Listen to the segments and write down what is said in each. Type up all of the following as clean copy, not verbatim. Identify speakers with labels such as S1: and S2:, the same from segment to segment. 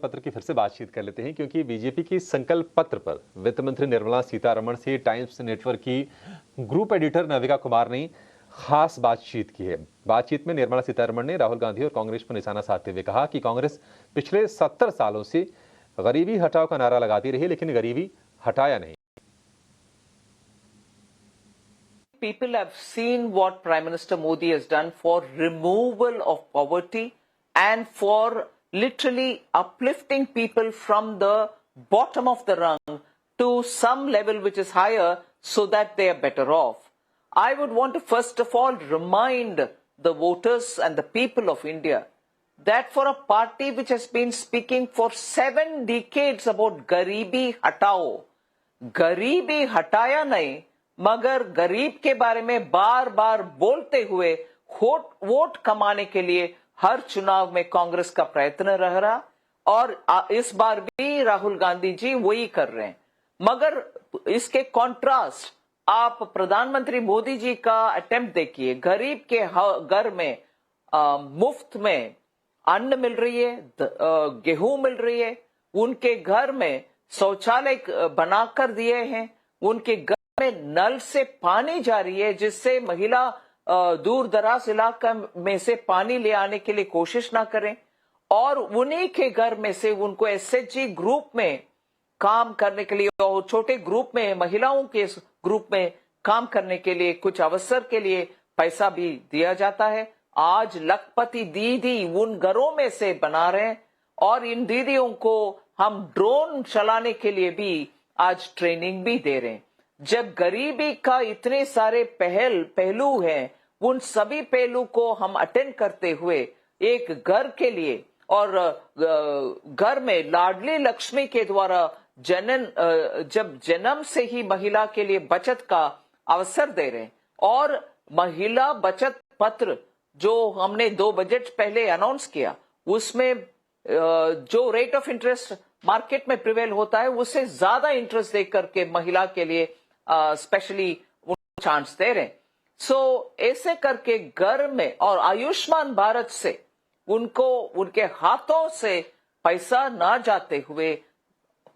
S1: पत्र की फिर से बातचीत कर लेते हैं, क्योंकि बीजेपी की संकल्प पत्र पर वित्त मंत्री निर्मला सीतारमण से टाइम्स नेटवर्क की ग्रुप एडिटर नविका कुमार ने खास बातचीत की है। बातचीत में निर्मला सीतारमण ने राहुल गांधी और कांग्रेस पर निशाना साधते हुए कहा कि कांग्रेस पिछले 70 सालों से गरीबी हटाओ का नारा लगाती रही, लेकिन गरीबी हटाया नहीं।
S2: People have seen what Prime Minister Modi has done for removal of poverty and for literally uplifting people from the bottom of the rung to some level which is higher so that they are better off. I would want to first of all remind the voters and the people of India that for a party which has been speaking for 7 decades about Garibi Hatao, गरीबी हटाया नहीं मगर गरीब के बारे में बार बार बोलते हुए वोट कमाने के लिए हर चुनाव में कांग्रेस का प्रयत्न रह रहा, और इस बार भी राहुल गांधी जी वही कर रहे हैं। मगर इसके कॉन्ट्रास्ट आप प्रधानमंत्री मोदी जी का अटेम्प्ट देखिए। गरीब के घर में मुफ्त में अन्न मिल रही है, गेहूं मिल रही है, उनके घर में शौचालय बनाकर दिए हैं, उनके घर में नल से पानी जा रही है, जिससे महिला दूर दराज इलाका में से पानी ले आने के लिए कोशिश ना करें, और उन्हीं के घर में से उनको एसएचजी ग्रुप में काम करने के लिए और छोटे ग्रुप में महिलाओं के ग्रुप में काम करने के लिए कुछ अवसर के लिए पैसा भी दिया जाता है। आज लखपति दीदी उन घरों में से बना रहे हैं, और इन दीदियों को हम ड्रोन चलाने के लिए भी आज ट्रेनिंग भी दे रहे हैं। जब गरीबी का इतने सारे पहलू हैं, उन सभी पहलू को हम अटेंड करते हुए एक घर के लिए और घर में लाडली लक्ष्मी के द्वारा जब जन्म से ही महिला के लिए बचत का अवसर दे रहे हैं, और महिला बचत पत्र जो हमने 2 बजट पहले अनाउंस किया, उसमें जो रेट ऑफ इंटरेस्ट मार्केट में प्रिवेल होता है उससे ज्यादा इंटरेस्ट दे करके महिला के लिए स्पेशली चांस दे रहे हैं। सो ऐसे करके घर में, और आयुष्मान भारत से उनको उनके हाथों से पैसा ना जाते हुए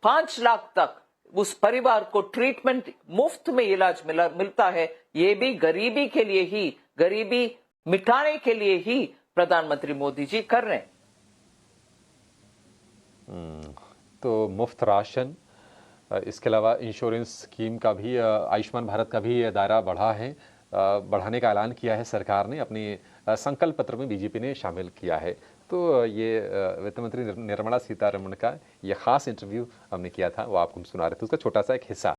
S2: 5 लाख तक उस परिवार को ट्रीटमेंट मुफ्त में इलाज मिलता है। ये भी गरीबी के लिए ही, गरीबी मिटाने के लिए ही प्रधानमंत्री मोदी जी कर रहे हैं।
S1: तो मुफ्त राशन, इसके अलावा इंश्योरेंस स्कीम का भी, आयुष्मान भारत का भी दायरा बढ़ा है, बढ़ाने का ऐलान किया है सरकार ने, अपने संकल्प पत्र में बीजेपी ने शामिल किया है। तो ये वित्त मंत्री निर्मला सीतारमण का ये खास इंटरव्यू हमने किया था, वो आपको हम सुना रहे थे, उसका छोटा सा एक हिस्सा।